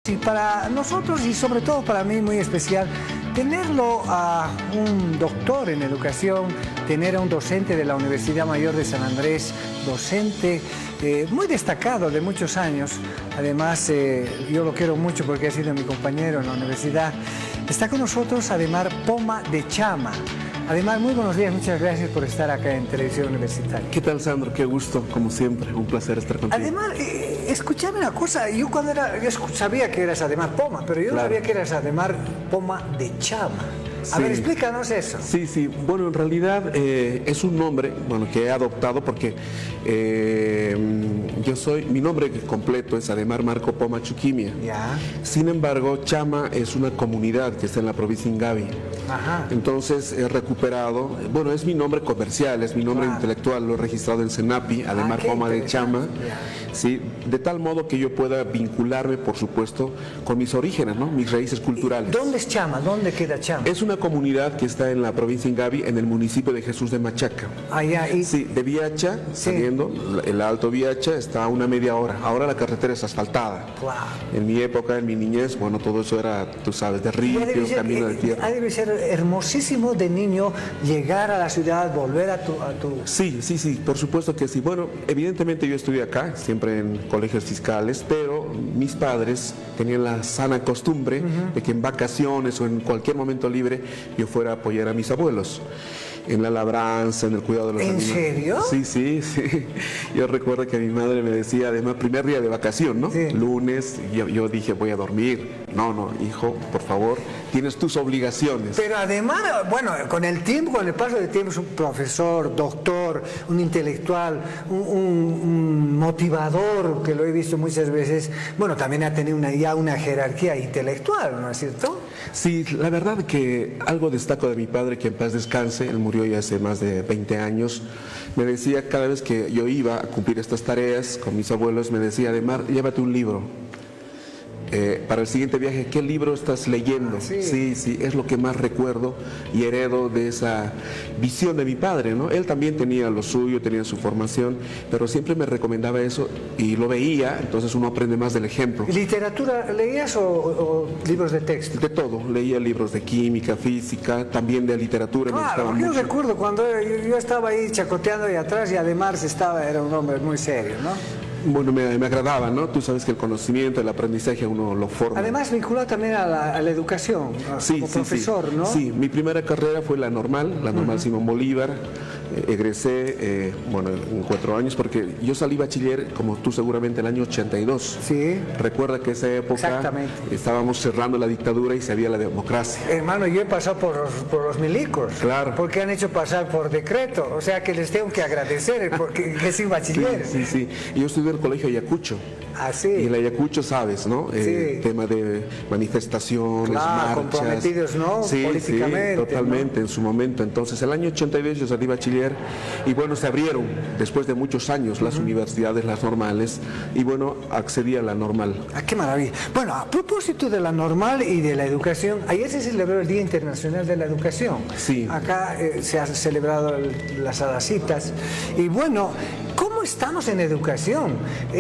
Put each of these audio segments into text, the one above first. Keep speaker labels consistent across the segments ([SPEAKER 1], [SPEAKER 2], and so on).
[SPEAKER 1] Y para nosotros y sobre todo para mí muy especial, tenerlo a un doctor en educación, tener a un docente de la Universidad Mayor de San Andrés, docente muy destacado de muchos años, además yo lo quiero mucho porque ha sido mi compañero en la universidad. Está con nosotros Ademar Poma de Chama. Además, muy buenos días, muchas gracias por estar acá en Televisión Universitaria.
[SPEAKER 2] ¿Qué tal, Sandro? Qué gusto, como siempre, un placer estar contigo.
[SPEAKER 1] Además, escúchame una cosa, yo sabía que eras Ademar Poma, pero yo no sabía que eras Ademar Poma de Chama. A ver, explícanos eso.
[SPEAKER 2] Sí, bueno, en realidad es un nombre, bueno, que he adoptado porque mi nombre completo es Ademar Marco Poma Chuquimia.
[SPEAKER 1] Ya.
[SPEAKER 2] Sin embargo, Chama es una comunidad que está en la provincia de Ingavi.
[SPEAKER 1] Ajá.
[SPEAKER 2] Entonces he recuperado, bueno, es mi nombre comercial, es mi nombre intelectual, lo he registrado en Senapi, Ademar Poma de Chama, ¿sí? De tal modo que yo pueda vincularme, por supuesto, con mis orígenes, ¿no? Mis raíces culturales.
[SPEAKER 1] ¿Dónde es Chama? ¿Dónde queda Chama?
[SPEAKER 2] Es una comunidad que está en la provincia de Ingavi, en el municipio de Jesús de Machaca.
[SPEAKER 1] Allá,
[SPEAKER 2] Sí, de Viacha, saliendo, el Alto Viacha está a una media hora. Ahora la carretera es asfaltada.
[SPEAKER 1] Claro.
[SPEAKER 2] En mi época, en mi niñez, bueno, todo eso era, tú sabes, de río, camino de tierra.
[SPEAKER 1] Debe ser hermosísimo de niño llegar a la ciudad, volver a tu...
[SPEAKER 2] Sí, por supuesto que sí. Bueno, evidentemente yo estudié acá, siempre en colegios fiscales, pero mis padres tenían la sana costumbre de que en vacaciones o en cualquier momento libre yo fuera a apoyar a mis abuelos en la labranza, en el cuidado de los animales.
[SPEAKER 1] ¿En serio?
[SPEAKER 2] Sí. Yo recuerdo que mi madre me decía, además, primer día de vacación, ¿no?
[SPEAKER 1] Sí.
[SPEAKER 2] Lunes, yo dije, voy a dormir. No, hijo, por favor, tienes tus obligaciones.
[SPEAKER 1] Pero además, bueno, con el paso del tiempo es un profesor, doctor, un intelectual, un motivador, que lo he visto muchas veces. Bueno, también ha tenido ya una jerarquía intelectual, ¿no es cierto?
[SPEAKER 2] Sí, la verdad que algo destaco de mi padre, que en paz descanse, él murió ya hace más de 20 años, me decía cada vez que yo iba a cumplir estas tareas con mis abuelos, me decía, Ademar, llévate un libro. Para el siguiente viaje, ¿qué libro estás leyendo? Sí, es lo que más recuerdo y heredo de esa visión de mi padre, ¿no? Él también tenía lo suyo, tenía su formación, pero siempre me recomendaba eso y lo veía, entonces uno aprende más del ejemplo.
[SPEAKER 1] ¿Literatura leías o libros de texto?
[SPEAKER 2] De todo, leía libros de química, física, también de literatura.
[SPEAKER 1] Claro, yo recuerdo cuando yo estaba ahí chacoteando ahí atrás y además era un hombre muy serio, ¿no?
[SPEAKER 2] Bueno, me agradaba, ¿no? Tú sabes que el conocimiento, el aprendizaje uno lo forma.
[SPEAKER 1] Además, vinculado también a la educación, como profesor, ¿no?
[SPEAKER 2] Sí, mi primera carrera fue la normal Simón Bolívar. Egresé, en 4 años, porque yo salí bachiller, como tú seguramente, el año 82.
[SPEAKER 1] Sí.
[SPEAKER 2] Recuerda que esa época estábamos cerrando la dictadura y se había la democracia.
[SPEAKER 1] Hermano, yo he pasado por los milicos.
[SPEAKER 2] Claro.
[SPEAKER 1] Porque han hecho pasar por decreto. O sea que les tengo que agradecer porque es sin bachiller.
[SPEAKER 2] Sí. Yo estudié en el colegio Ayacucho.
[SPEAKER 1] Ah, sí.
[SPEAKER 2] Y en el Ayacucho, sabes, ¿no? Tema de manifestaciones, marchas.
[SPEAKER 1] Comprometidos, ¿no? Políticamente.
[SPEAKER 2] Sí, totalmente,
[SPEAKER 1] ¿no?
[SPEAKER 2] En su momento. Entonces, el año 82 yo salí bachiller y bueno, se abrieron después de muchos años las universidades, las normales, y bueno, accedí a la normal.
[SPEAKER 1] Ah, qué maravilla. Bueno, a propósito de la normal y de la educación, ayer se celebró el Día Internacional de la Educación.
[SPEAKER 2] Sí.
[SPEAKER 1] Acá se han celebrado las Adasitas. Y bueno, ¿cómo estamos en educación?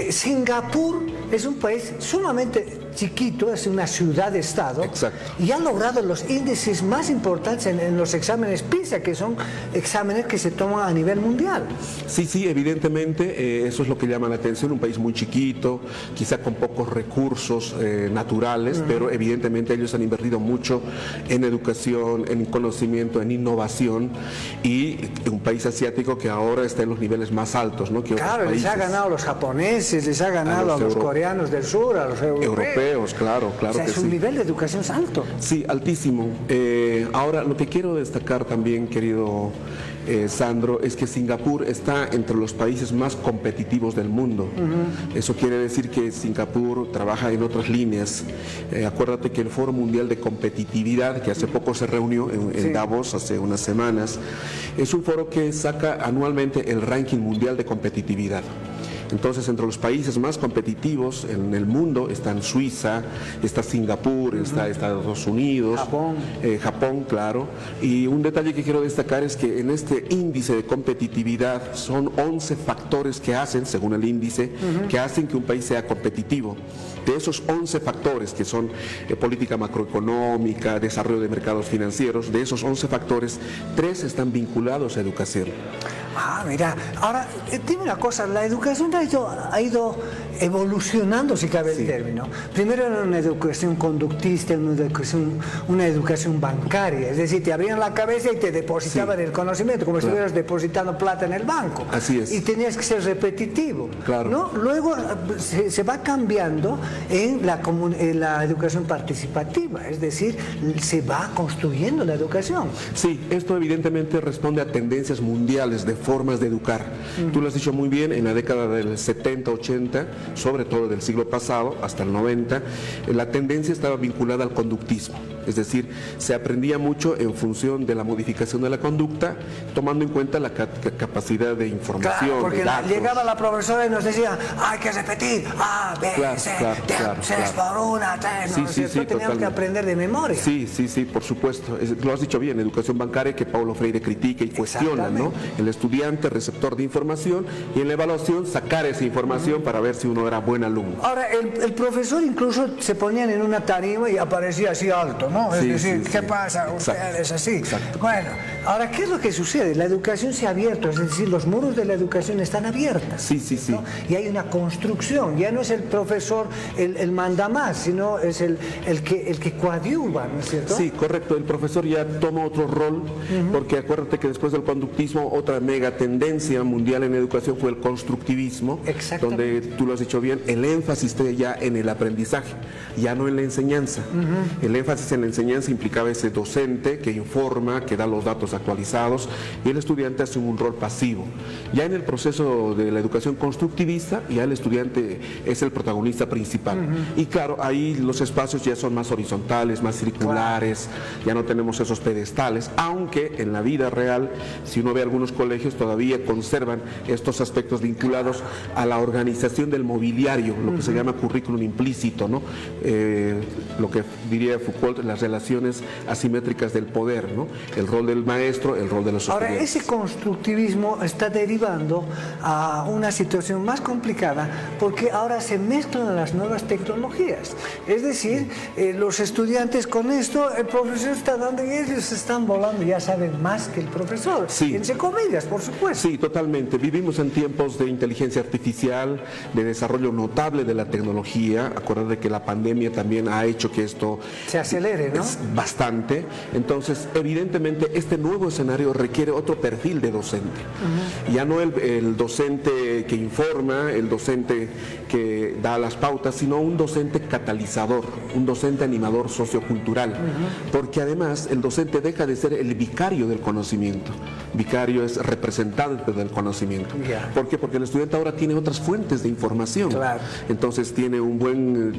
[SPEAKER 1] Singapur es un país sumamente chiquito, es una ciudad-estado.
[SPEAKER 2] Exacto.
[SPEAKER 1] Y ha logrado los índices más importantes en los exámenes PISA, que son exámenes que se toman a nivel mundial.
[SPEAKER 2] Sí, evidentemente, eso es lo que llama la atención, un país muy chiquito, quizá con pocos recursos naturales, pero evidentemente ellos han invertido mucho en educación, en conocimiento, en innovación, y un país asiático que ahora está en los niveles más altos, ¿no? Que
[SPEAKER 1] claro, les ha ganado a los japoneses, les ha ganado a los coreanos del sur, a los europeos.
[SPEAKER 2] Claro
[SPEAKER 1] o sea,
[SPEAKER 2] que
[SPEAKER 1] su nivel de educación es alto.
[SPEAKER 2] Sí, altísimo. Ahora, lo que quiero destacar también, querido Sandro, es que Singapur está entre los países más competitivos del mundo. Eso quiere decir que Singapur trabaja en otras líneas. Acuérdate que el Foro Mundial de Competitividad, que hace poco se reunió en Davos, hace unas semanas, es un foro que saca anualmente el ranking mundial de competitividad. Entonces, entre los países más competitivos en el mundo están Suiza, está Singapur, está Estados Unidos, Japón, claro. Y un detalle que quiero destacar es que en este índice de competitividad son 11 factores que hacen, según el índice, que hacen que un país sea competitivo. De esos 11 factores que son política macroeconómica, desarrollo de mercados financieros, de esos 11 factores, 3 están vinculados a educación.
[SPEAKER 1] Ah, mira, ahora dime una cosa, la educación ha ido evolucionando, si cabe el término. Primero era una educación conductista, una educación bancaria, es decir, te abrían la cabeza y te depositaban el conocimiento, como si estuvieras depositando plata en el banco.
[SPEAKER 2] Así es.
[SPEAKER 1] Y tenías que ser repetitivo.
[SPEAKER 2] Claro.
[SPEAKER 1] ¿No? Luego se va cambiando en la educación participativa, es decir, se va construyendo la educación.
[SPEAKER 2] Sí, esto evidentemente responde a tendencias mundiales de formas de educar. Tú lo has dicho muy bien, en la década del 70, 80, sobre todo del siglo pasado, hasta el 90, la tendencia estaba vinculada al conductismo. Es decir, se aprendía mucho en función de la modificación de la conducta, tomando en cuenta la capacidad de información,
[SPEAKER 1] claro, porque
[SPEAKER 2] de datos.
[SPEAKER 1] Llegaba la profesora y nos decía, hay que repetir, A, B, C, D, por una, tres, teníamos que aprender de memoria.
[SPEAKER 2] Sí, por supuesto. Lo has dicho bien, educación bancaria que Paulo Freire critica y cuestiona, ¿no? El estudiante, receptor de información, y en la evaluación sacar esa información para ver si uno era buen alumno.
[SPEAKER 1] Ahora, el profesor incluso se ponían en una tarima y aparecía así alto, ¿no? Es decir, ¿qué pasa? Ustedes así.
[SPEAKER 2] Exacto.
[SPEAKER 1] Bueno, ahora, ¿qué es lo que sucede? La educación se ha abierto, es decir, los muros de la educación están abiertos.
[SPEAKER 2] Sí.
[SPEAKER 1] ¿no? Y hay una construcción, ya no es el profesor el manda más, sino es el que coadyuva, ¿no es cierto?
[SPEAKER 2] Sí, correcto, el profesor ya toma otro rol, porque acuérdate que después del conductismo, otra mega tendencia mundial en educación fue el constructivismo, donde tú lo has dicho bien, el énfasis está ya en el aprendizaje, ya no en la enseñanza. El énfasis en la enseñanza implicaba ese docente que informa, que da los datos actualizados, y el estudiante hace un rol pasivo. Ya en el proceso de la educación constructivista, ya el estudiante es el protagonista principal. Y claro, ahí los espacios ya son más horizontales, más circulares, ya no tenemos esos pedestales, aunque en la vida real, si uno ve algunos colegios, todavía conservan estos aspectos vinculados a la organización del mobiliario, lo que se llama currículum implícito, ¿no? Lo que diría Foucault, las relaciones asimétricas del poder, ¿no? El rol del maestro, el rol de los estudiantes.
[SPEAKER 1] Ahora, ese constructivismo está derivando a una situación más complicada porque ahora se mezclan las nuevas tecnologías. Es decir, los estudiantes con esto, el profesor está dando y ellos están volando, ya saben más que el profesor.
[SPEAKER 2] Sí.
[SPEAKER 1] Entre comillas, por supuesto.
[SPEAKER 2] Sí, totalmente. Vivimos en tiempos de inteligencia artificial, de desarrollo notable de la tecnología. Acuérdate que la pandemia también ha hecho que esto
[SPEAKER 1] se acelere, ¿no?
[SPEAKER 2] Bastante. Entonces, evidentemente, este nuevo escenario requiere otro perfil de docente. Ya no el docente que informa, el docente que da las pautas, sino un docente catalizador, un docente animador sociocultural. Porque además, el docente deja de ser el vicario del conocimiento. Vicario es representante del conocimiento. ¿Por qué? Porque el estudiante ahora tiene otras fuentes de información.
[SPEAKER 1] Claro.
[SPEAKER 2] Entonces tiene un buen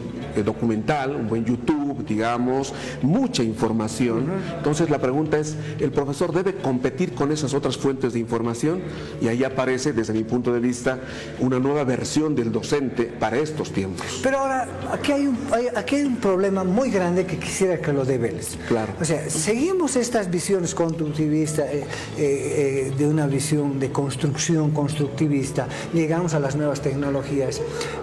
[SPEAKER 2] documental, un buen YouTube, digamos, mucha información. Entonces la pregunta es, ¿el profesor debe competir con esas otras fuentes de información? Y ahí aparece, desde mi punto de vista, una nueva versión del docente para estos tiempos.
[SPEAKER 1] Pero ahora, aquí hay un problema muy grande que quisiera que lo develes.
[SPEAKER 2] Claro.
[SPEAKER 1] O sea, seguimos estas visiones constructivistas, de una visión de construcción constructivista, llegamos a las nuevas tecnologías,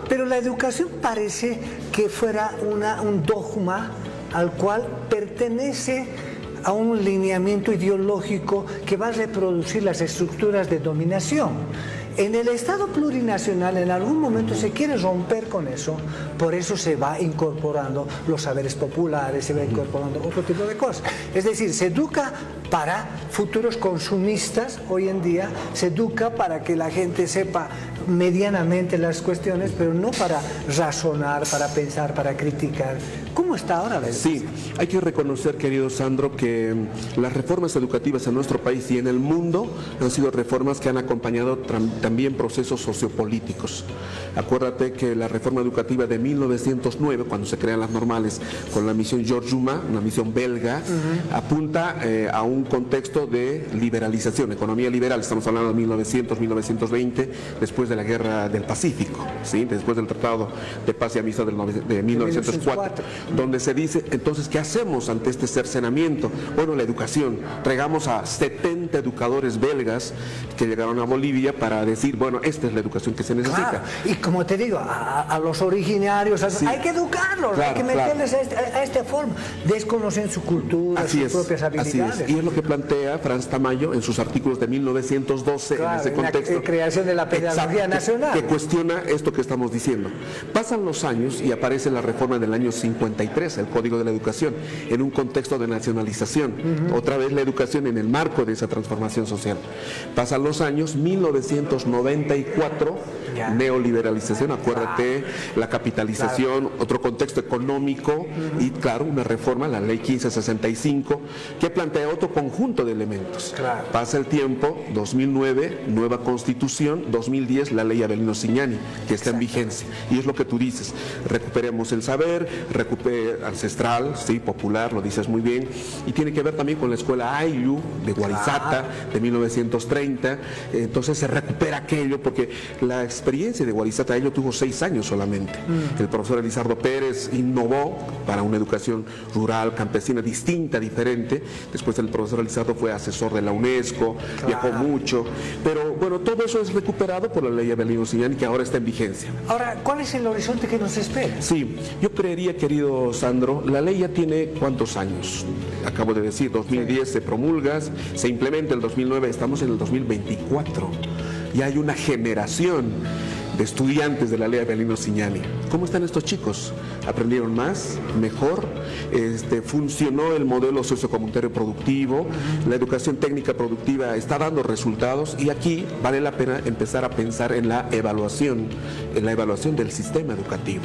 [SPEAKER 1] pero la educación parece que fuera un dogma al cual pertenece a un lineamiento ideológico que va a reproducir las estructuras de dominación. En el Estado plurinacional en algún momento se quiere romper con eso, por eso se va incorporando los saberes populares, se va incorporando otro tipo de cosas. Es decir, se educa para futuros consumistas hoy en día, se educa para que la gente sepa medianamente las cuestiones, pero no para razonar, para pensar, para criticar. ¿Cómo está ahora la educación?
[SPEAKER 2] Sí, hay que reconocer, querido Sandro, que las reformas educativas en nuestro país y en el mundo han sido reformas que han acompañado también procesos sociopolíticos. Acuérdate que la reforma educativa de 1909, cuando se crean las normales con la misión Georges Dumas, una misión belga, apunta a un contexto de liberalización, economía liberal. Estamos hablando de 1900, 1920, después de de la Guerra del Pacífico, ¿sí? Después del Tratado de Paz y Amistad de 1904, donde se dice, entonces, ¿qué hacemos ante este cercenamiento? Bueno, la educación. Traigamos a 70 educadores belgas que llegaron a Bolivia para decir, bueno, esta es la educación que se necesita.
[SPEAKER 1] Claro. Y como te digo, a los originarios,
[SPEAKER 2] Sí.
[SPEAKER 1] hay que educarlos,
[SPEAKER 2] Claro,
[SPEAKER 1] hay que meterles a esta forma. Desconocen su cultura, sus propias habilidades.
[SPEAKER 2] Así es. Y es lo que plantea Franz Tamayo en sus artículos de 1912,
[SPEAKER 1] claro,
[SPEAKER 2] en ese contexto.
[SPEAKER 1] En la creación de la pedagogía nacional.
[SPEAKER 2] Que cuestiona esto que estamos diciendo. Pasan los años y aparece la reforma del año 53, el Código de la Educación, en un contexto de nacionalización. Otra vez la educación en el marco de esa transformación social. Pasan los años, 1994, neoliberalización, acuérdate, la capitalización, otro contexto económico y, claro, una reforma, la Ley 1565, que plantea otro conjunto de elementos.
[SPEAKER 1] Claro.
[SPEAKER 2] Pasa el tiempo, 2009, nueva Constitución, 2010, la Ley Avelino Signani, que está en vigencia. Y es lo que tú dices, recuperemos el saber, ancestral, sí, popular, lo dices muy bien, y tiene que ver también con la escuela Ayllu de Guarizata, de 1930, entonces se recupera aquello, porque la experiencia de Guarizata Ayllu tuvo 6 años solamente. El profesor Elizardo Pérez innovó para una educación rural, campesina, distinta, diferente. Después el profesor Elizardo fue asesor de la UNESCO, viajó mucho, pero bueno, todo eso es recuperado por la Ley Avelino Signani, que ahora está en vigencia.
[SPEAKER 1] Ahora, ¿cuál es el horizonte que nos espera?
[SPEAKER 2] Sí, yo creería, querido Sandro, la ley ya tiene ¿cuántos años? Acabo de decir, 2010 se promulga, se implementa el 2009, estamos en el 2024. Y hay una generación de estudiantes de la Ley Avelino Signani. ¿Cómo están estos chicos? ¿Aprendieron más? ¿Mejor? ¿Funcionó el modelo sociocomunitario productivo? La educación técnica productiva está dando resultados, y aquí vale la pena empezar a pensar en la evaluación del sistema educativo.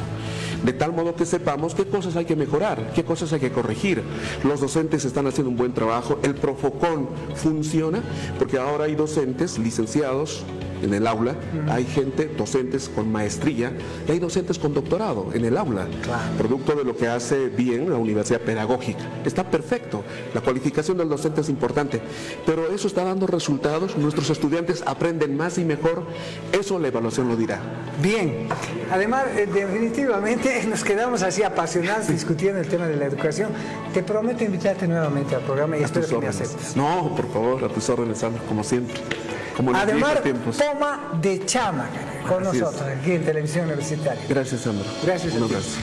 [SPEAKER 2] De tal modo que sepamos qué cosas hay que mejorar, qué cosas hay que corregir. Los docentes están haciendo un buen trabajo, el Profocon funciona, porque ahora hay docentes licenciados en el aula, hay docentes con maestría, y hay docentes con doctorado en el aula, producto de lo que hace bien la universidad pedagógica. Está perfecto, la cualificación del docente es importante, pero eso está dando resultados, nuestros estudiantes aprenden más y mejor, eso la evaluación lo dirá.
[SPEAKER 1] Bien, además, definitivamente nos quedamos así apasionados discutiendo el tema de la educación. Te prometo invitarte nuevamente al programa y espero que me aceptes.
[SPEAKER 2] No, por favor, a tus órdenes, Sandro, como siempre.
[SPEAKER 1] Además, toma de chama con nosotros aquí en Televisión Universitaria.
[SPEAKER 2] Gracias, Sandro.
[SPEAKER 1] Gracias.
[SPEAKER 2] Un abrazo.